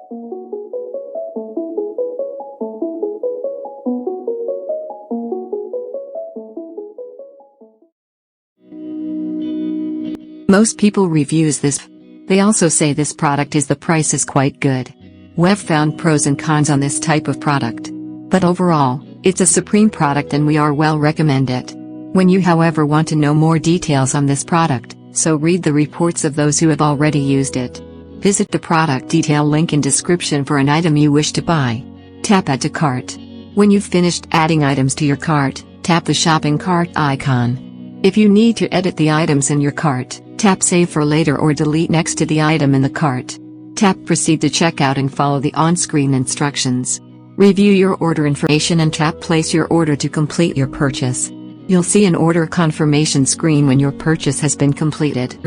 Most people reviews this. They also say this product the price is quite good. We've found pros and cons on this type of product. But overall, it's a supreme product and we are well recommend it. When you however want to know more details on this product, so read the reports of those who have already used it. Visit the product detail link in description for an item you wish to buy. Tap Add to Cart. When you've finished adding items to your cart, tap the shopping cart icon. If you need to edit the items in your cart, tap Save for later or delete next to the item in the cart. Tap Proceed to checkout and follow the on-screen instructions. Review your order information and tap Place your order to complete your purchase. You'll see an order confirmation screen when your purchase has been completed.